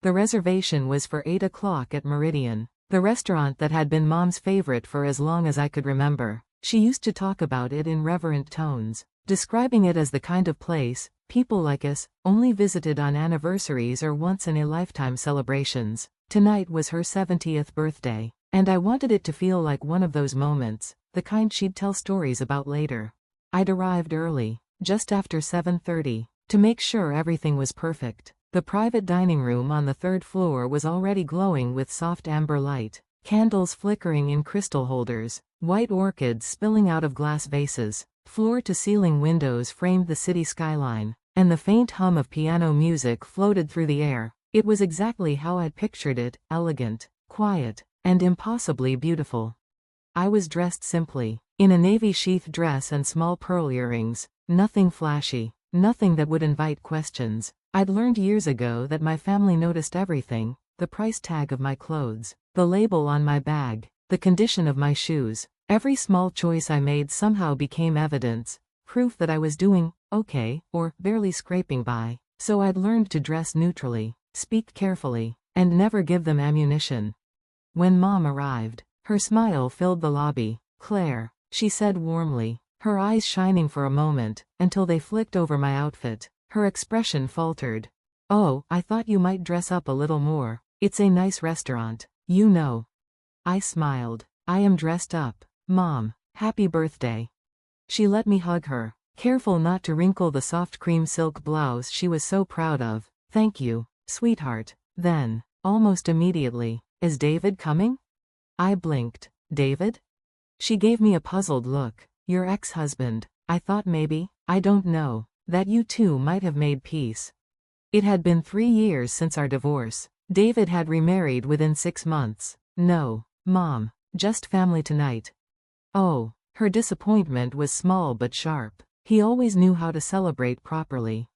The reservation was for 8 o'clock at Meridian, the restaurant that had been Mom's favorite for as long as I could remember. She used to talk about it in reverent tones, describing it as the kind of place people like us only visited on anniversaries or once-in-a-lifetime celebrations. Tonight was her 70th birthday, and I wanted it to feel like one of those moments, the kind she'd tell stories about later. I'd arrived early, just after 7:30, to make sure everything was perfect. The private dining room on the third floor was already glowing with soft amber light, candles flickering in crystal holders, white orchids spilling out of glass vases, floor-to-ceiling windows framed the city skyline, and the faint hum of piano music floated through the air. It was exactly how I'd pictured it, elegant, quiet, and impossibly beautiful. I was dressed simply, in a navy sheath dress and small pearl earrings, nothing flashy, nothing that would invite questions. I'd learned years ago that my family noticed everything: the price tag of my clothes, the label on my bag, the condition of my shoes. Every small choice I made somehow became evidence, proof that I was doing okay, or barely scraping by. So I'd learned to dress neutrally, speak carefully, and never give them ammunition. When Mom arrived, her smile filled the lobby. "Claire," she said warmly, her eyes shining for a moment, until they flicked over my outfit. Her expression faltered. "Oh, I thought you might dress up a little more. It's a nice restaurant, you know." I smiled. "I am dressed up, Mom. Happy birthday." She let me hug her, careful not to wrinkle the soft cream silk blouse she was so proud of. "Thank you, sweetheart." Then, almost immediately, "Is David coming?" I blinked. "David?" She gave me a puzzled look. "Your ex-husband. I thought maybe, I don't know, that you two might have made peace." It had been 3 years since our divorce. David had remarried within 6 months. "No, Mom, just family tonight." Oh, her disappointment was small but sharp. He always knew how to celebrate properly.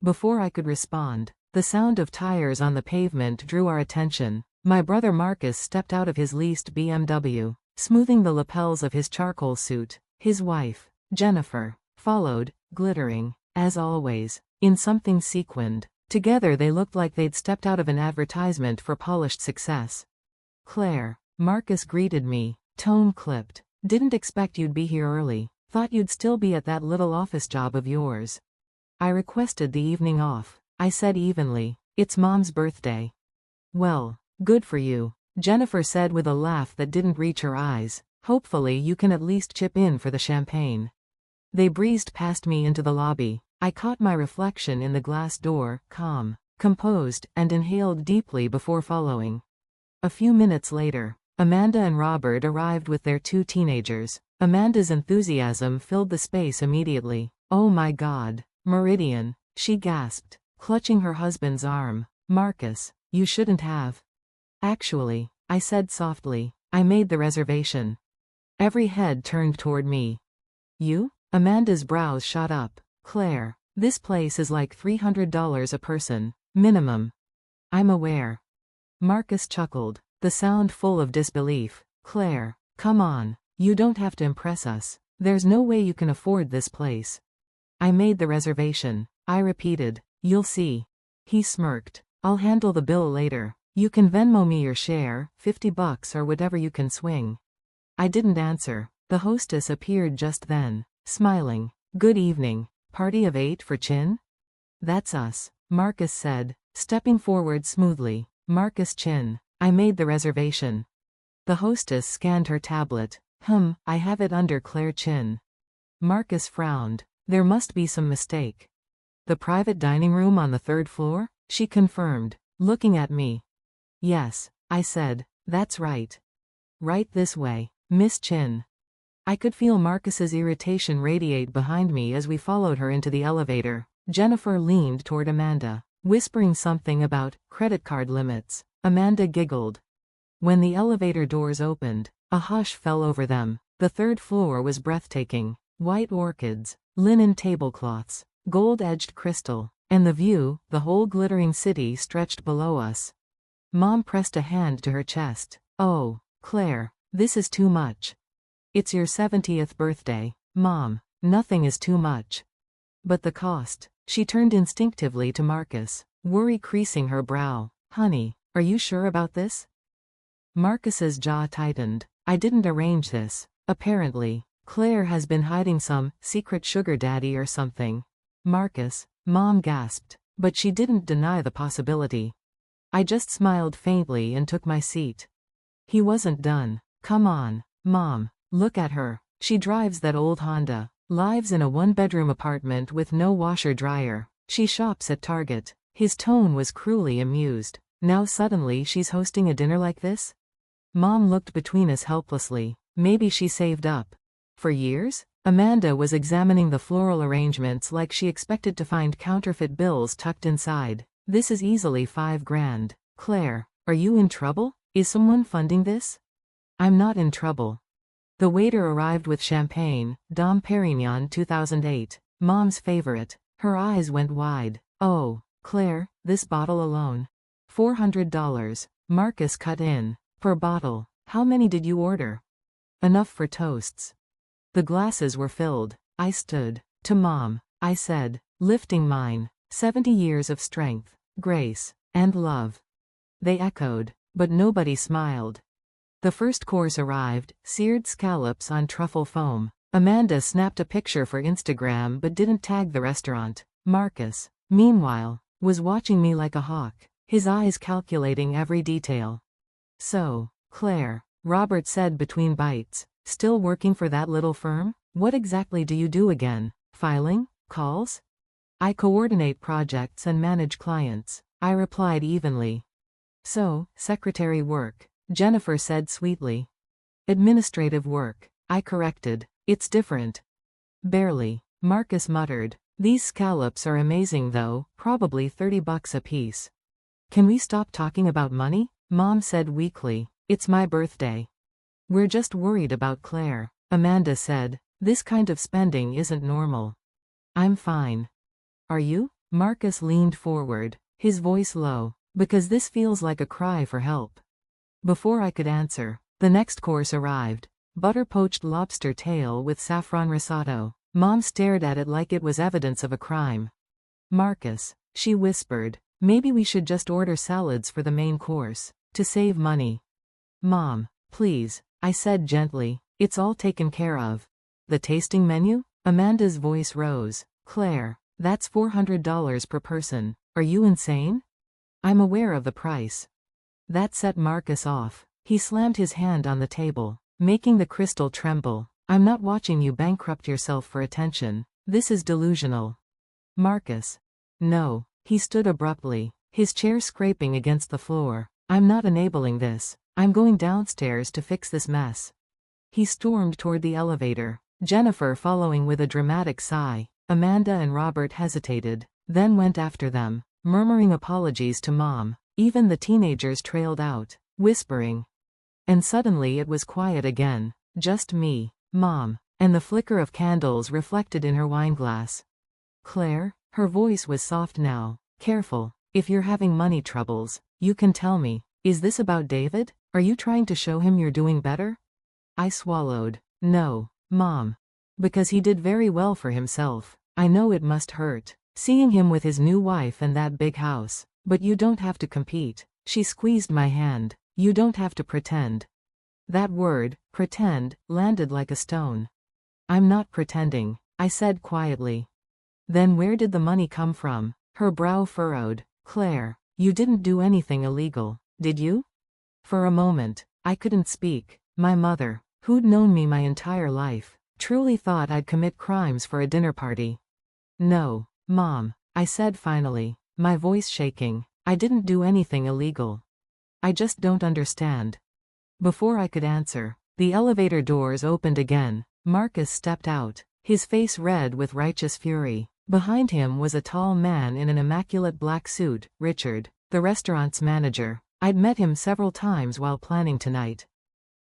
Before I could respond, the sound of tires on the pavement drew our attention. My brother Marcus stepped out of his leased BMW, smoothing the lapels of his charcoal suit. His wife, Jennifer, followed, glittering, as always, in something sequined. Together they looked like they'd stepped out of an advertisement for polished success. "Claire," Marcus greeted me, tone clipped. "Didn't expect you'd be here early. Thought you'd still be at that little office job of yours." "I requested the evening off," I said evenly. "It's Mom's birthday." "Well, good for you," Jennifer said with a laugh that didn't reach her eyes. "Hopefully you can at least chip in for the champagne." They breezed past me into the lobby. I caught my reflection in the glass door, calm, composed, and inhaled deeply before following. A few minutes later, Amanda and Robert arrived with their 2 teenagers. Amanda's enthusiasm filled the space immediately. "Oh my God, Meridian," she gasped, clutching her husband's arm. "Marcus, you shouldn't have." "Actually," I said softly, "I made the reservation." Every head turned toward me. "You?" Amanda's brows shot up. "Claire, this place is like $300 a person, minimum." "I'm aware." Marcus chuckled, the sound full of disbelief. "Claire, come on, you don't have to impress us. There's no way you can afford this place." "I made the reservation," I repeated. "You'll see." He smirked. "I'll handle the bill later. You can Venmo me your share, $50 or whatever you can swing." I didn't answer. The hostess appeared just then, smiling. "Good evening. Party of 8 for Chin?" "That's us," Marcus said, stepping forward smoothly. "Marcus Chin. I made the reservation." The hostess scanned her tablet. I have it under Claire Chin." Marcus frowned. There must be some mistake. "The private dining room on the 3rd floor?" she confirmed, looking at me. "Yes," I said. "That's right. Right this way, Miss Chin." I could feel Marcus's irritation radiate behind me as we followed her into the elevator. Jennifer leaned toward Amanda, whispering something about credit card limits. Amanda giggled. When the elevator doors opened, a hush fell over them. The 3rd floor was breathtaking. White orchids, linen tablecloths, gold-edged crystal, and the view, the whole glittering city stretched below us. Mom pressed a hand to her chest. "Oh, Claire, this is too much." "It's your 70th birthday, Mom. Nothing is too much." "But the cost." She turned instinctively to Marcus, worry creasing her brow. Honey, are you sure about this? Marcus's jaw tightened. I didn't arrange this. Apparently, Claire has been hiding some secret sugar daddy or something. Marcus, Mom gasped, but she didn't deny the possibility. I just smiled faintly and took my seat. He wasn't done. Come on, Mom, look at her. She drives that old Honda, lives in a one-bedroom apartment with no washer-dryer. She shops at Target. His tone was cruelly amused. Now suddenly she's hosting a dinner like this? Mom looked between us helplessly. Maybe she saved up. For years? Amanda was examining the floral arrangements like she expected to find counterfeit bills tucked inside. This is easily $5,000. Claire, are you in trouble? Is someone funding this? I'm not in trouble. The waiter arrived with champagne, Dom Perignon 2008, Mom's favorite. Her eyes went wide. Oh, Claire, this bottle alone. $400. Marcus cut in. Per bottle. How many did you order? Enough for toasts. The glasses were filled. I stood. To Mom, I said, lifting mine. 70 years of strength, grace, and love. They echoed, but nobody smiled. The first course arrived, seared scallops on truffle foam. Amanda snapped a picture for Instagram but didn't tag the restaurant. Marcus, meanwhile, was watching me like a hawk, his eyes calculating every detail. So, Claire, Robert said between bites, still working for that little firm? What exactly do you do again? Filing? Calls? I coordinate projects and manage clients, I replied evenly. So, secretary work, Jennifer said sweetly. Administrative work, I corrected. It's different. Barely, Marcus muttered. These scallops are amazing though, probably $30 a piece. Can we stop talking about money? Mom said weakly. It's my birthday. We're just worried about Claire, Amanda said. This kind of spending isn't normal. I'm fine. Are you? Marcus leaned forward, his voice low, because this feels like a cry for help. Before I could answer, the next course arrived. Butter-poached lobster tail with saffron risotto. Mom stared at it like it was evidence of a crime. Marcus, she whispered, maybe we should just order salads for the main course, to save money. Mom, please, I said gently, it's all taken care of. The tasting menu? Amanda's voice rose. Claire, that's $400 per person. Are you insane? I'm aware of the price. That set Marcus off. He slammed his hand on the table, making the crystal tremble. I'm not watching you bankrupt yourself for attention. This is delusional. Marcus. No. He stood abruptly, his chair scraping against the floor. I'm not enabling this. I'm going downstairs to fix this mess. He stormed toward the elevator, Jennifer following with a dramatic sigh. Amanda and Robert hesitated, then went after them, murmuring apologies to Mom. Even the teenagers trailed out, whispering. And suddenly it was quiet again, just me, Mom, and the flicker of candles reflected in her wineglass. Claire, her voice was soft now, careful, if you're having money troubles, you can tell me. Is this about David? Are you trying to show him you're doing better? I swallowed. No, Mom. Because he did very well for himself. I know it must hurt, seeing him with his new wife and that big house. But you don't have to compete. She squeezed my hand. You don't have to pretend. That word, pretend, landed like a stone. I'm not pretending, I said quietly. Then where did the money come from? Her brow furrowed. Claire, you didn't do anything illegal, did you? For a moment, I couldn't speak. My mother, who'd known me my entire life, truly thought I'd commit crimes for a dinner party. No, Mom, I said finally, my voice shaking. I didn't do anything illegal. I just don't understand. Before I could answer, the elevator doors opened again. Marcus stepped out, his face red with righteous fury. Behind him was a tall man in an immaculate black suit, Richard, the restaurant's manager. I'd met him several times while planning tonight.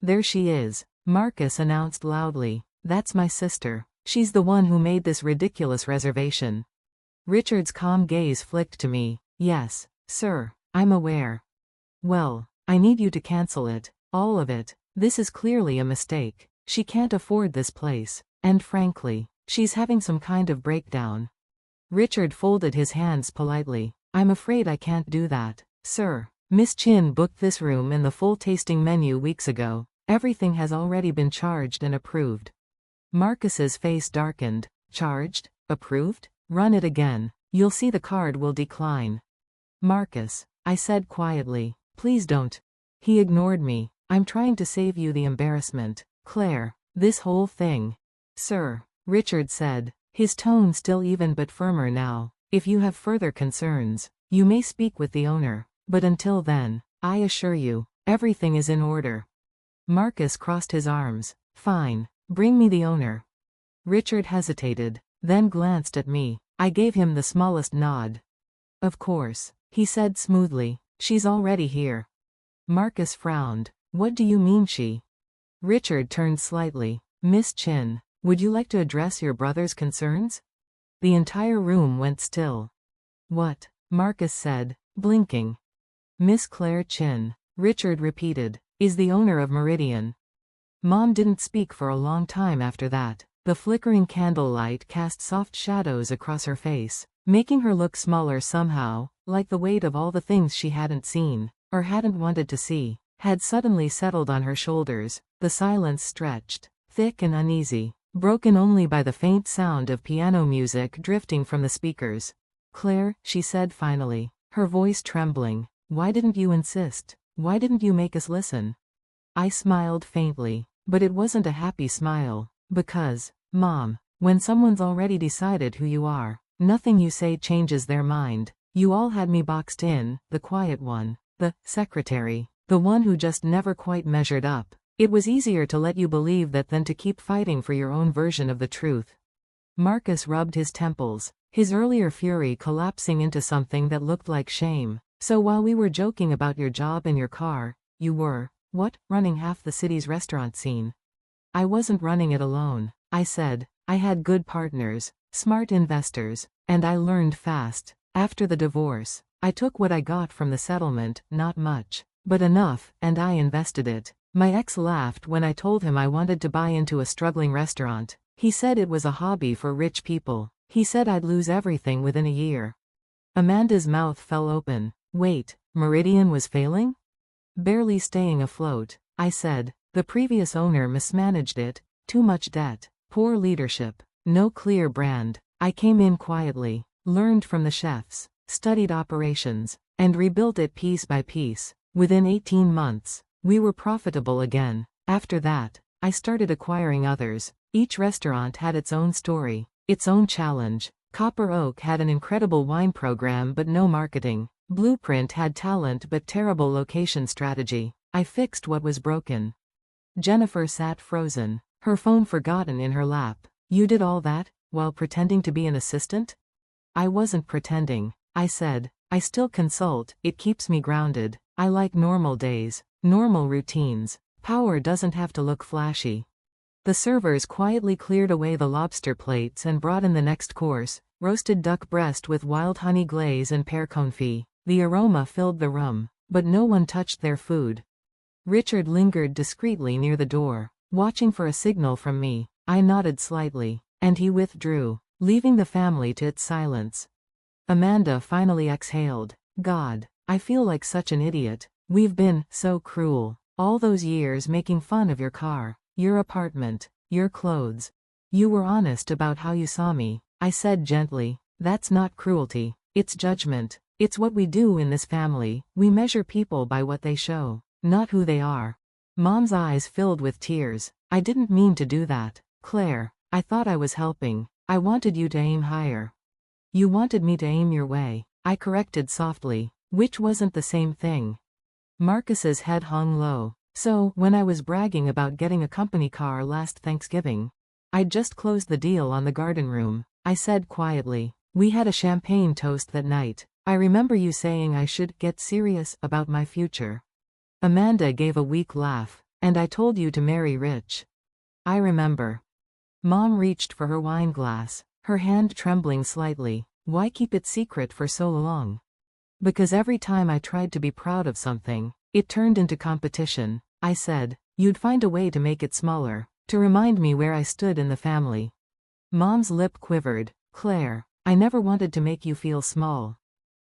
There she is, Marcus announced loudly. That's my sister. She's the one who made this ridiculous reservation. Richard's calm gaze flicked to me. Yes, sir, I'm aware. Well, I need you to cancel it, all of it. This is clearly a mistake. She can't afford this place, and frankly, she's having some kind of breakdown. Richard folded his hands politely. I'm afraid I can't do that, sir. Miss Chin booked this room in the full tasting menu weeks ago. Everything has already been charged and approved. Marcus's face darkened. Charged? Approved? Run it again. You'll see the card will decline. Marcus, I said quietly, please don't. He ignored me. I'm trying to save you the embarrassment. Claire, this whole thing. Sir, Richard said, his tone still even but firmer now. If you have further concerns, you may speak with the owner. But until then, I assure you, everything is in order. Marcus crossed his arms. Fine, bring me the owner. Richard hesitated, then glanced at me. I gave him the smallest nod. Of course, he said smoothly. She's already here. Marcus frowned. What do you mean she? Richard turned slightly. Miss Chin, would you like to address your brother's concerns? The entire room went still. What? Marcus said, blinking. Miss Claire Chin, Richard repeated, is the owner of Meridian. Mom didn't speak for a long time after that. The flickering candlelight cast soft shadows across her face, making her look smaller somehow, like the weight of all the things she hadn't seen, or hadn't wanted to see, had suddenly settled on her shoulders. The silence stretched, thick and uneasy, broken only by the faint sound of piano music drifting from the speakers. Claire, she said finally, her voice trembling, why didn't you insist? Why didn't you make us listen? I smiled faintly, but it wasn't a happy smile. Because, Mom, when someone's already decided who you are, nothing you say changes their mind. You all had me boxed in, the quiet one, the secretary, the one who just never quite measured up. It was easier to let you believe that than to keep fighting for your own version of the truth. Marcus rubbed his temples, his earlier fury collapsing into something that looked like shame. So while we were joking about your job and your car, you were, what, running half the city's restaurant scene? I wasn't running it alone, I said. I had good partners, smart investors, and I learned fast. After the divorce, I took what I got from the settlement, not much, but enough, and I invested it. My ex laughed when I told him I wanted to buy into a struggling restaurant. He said it was a hobby for rich people. He said I'd lose everything within a year. Amanda's mouth fell open. Wait, Meridian was failing? Barely staying afloat, I said. The previous owner mismanaged it, too much debt, poor leadership, no clear brand. I came in quietly, learned from the chefs, studied operations, and rebuilt it piece by piece. Within 18 months, we were profitable again. After that, I started acquiring others. Each restaurant had its own story, its own challenge. Copper Oak had an incredible wine program but no marketing. Blueprint had talent but terrible location strategy. I fixed what was broken. Jennifer sat frozen, her phone forgotten in her lap. You did all that, while pretending to be an assistant? I wasn't pretending, I said. I still consult, it keeps me grounded. I like normal days, normal routines. Power doesn't have to look flashy. The servers quietly cleared away the lobster plates and brought in the next course, roasted duck breast with wild honey glaze and pear confit. The aroma filled the room, but no one touched their food. Richard lingered discreetly near the door, watching for a signal from me. I nodded slightly, and he withdrew, leaving the family to its silence. Amanda finally exhaled. God, I feel like such an idiot. We've been so cruel. All those years making fun of your car, your apartment, your clothes. You were honest about how you saw me, I said gently. That's not cruelty, it's judgment. It's what we do in this family. We measure people by what they show, not who they are. Mom's eyes filled with tears. I didn't mean to do that, Claire. I thought I was helping. I wanted you to aim higher. You wanted me to aim your way, I corrected softly, which wasn't the same thing. Marcus's head hung low. So, when I was bragging about getting a company car last Thanksgiving, I'd just closed the deal on the garden room, I said quietly. We had a champagne toast that night. I remember you saying I should get serious about my future. Amanda gave a weak laugh, and I told you to marry rich. I remember. Mom reached for her wine glass, her hand trembling slightly. Why keep it secret for so long? Because every time I tried to be proud of something, it turned into competition. I said, you'd find a way to make it smaller, to remind me where I stood in the family. Mom's lip quivered. Claire, I never wanted to make you feel small.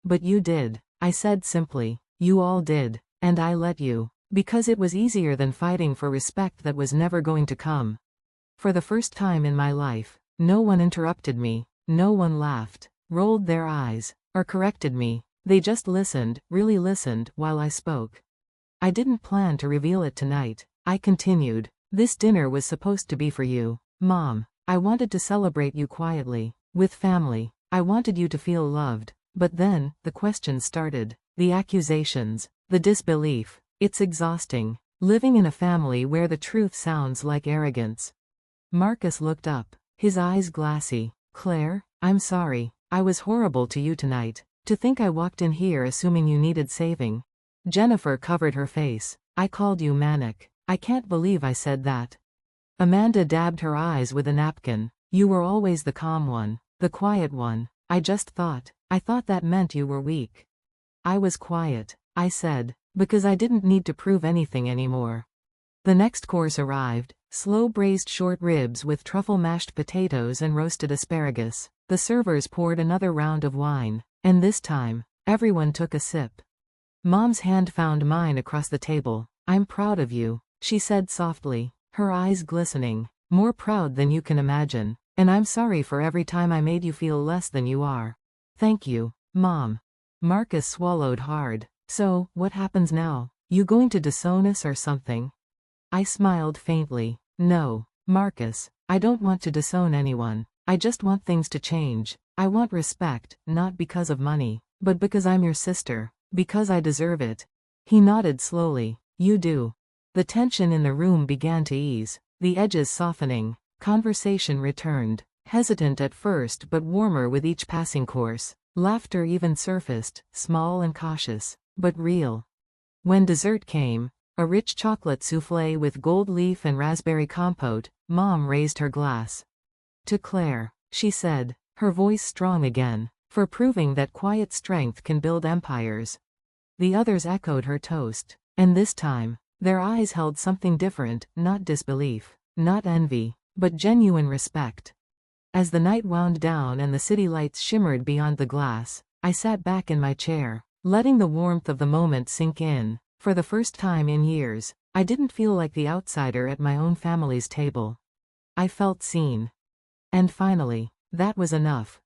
But you did, I said simply. You all did. And I let you. Because it was easier than fighting for respect that was never going to come. For the first time in my life, no one interrupted me, no one laughed, rolled their eyes, or corrected me. They just listened, really listened, while I spoke. I didn't plan to reveal it tonight. I continued. This dinner was supposed to be for you, Mom. I wanted to celebrate you quietly, with family. I wanted you to feel loved. But then, the questions started. The accusations. The disbelief. It's exhausting. Living in a family where the truth sounds like arrogance. Marcus looked up, his eyes glassy. Claire, I'm sorry. I was horrible to you tonight. To think I walked in here assuming you needed saving. Jennifer covered her face. I called you manic. I can't believe I said that. Amanda dabbed her eyes with a napkin. You were always the calm one, the quiet one. I thought that meant you were weak. I was quiet, I said, because I didn't need to prove anything anymore. The next course arrived, slow braised short ribs with truffle mashed potatoes and roasted asparagus. The servers poured another round of wine, and this time, everyone took a sip. Mom's hand found mine across the table. I'm proud of you, she said softly, her eyes glistening. More proud than you can imagine. And I'm sorry for every time I made you feel less than you are. Thank you, Mom. Marcus swallowed hard. So, what happens now? You going to disown us or something? I smiled faintly. No, Marcus, I don't want to disown anyone. I just want things to change. I want respect, not because of money, but because I'm your sister, because I deserve it. He nodded slowly. You do. The tension in the room began to ease, the edges softening. Conversation returned, hesitant at first but warmer with each passing course. Laughter even surfaced, small and cautious, but real. When dessert came, a rich chocolate souffle with gold leaf and raspberry compote, Mom raised her glass. To Claire, she said, her voice strong again, for proving that quiet strength can build empires. The others echoed her toast, and this time, their eyes held something different, not disbelief, not envy, but genuine respect. As the night wound down and the city lights shimmered beyond the glass, I sat back in my chair, letting the warmth of the moment sink in. For the first time in years, I didn't feel like the outsider at my own family's table. I felt seen. And finally, that was enough.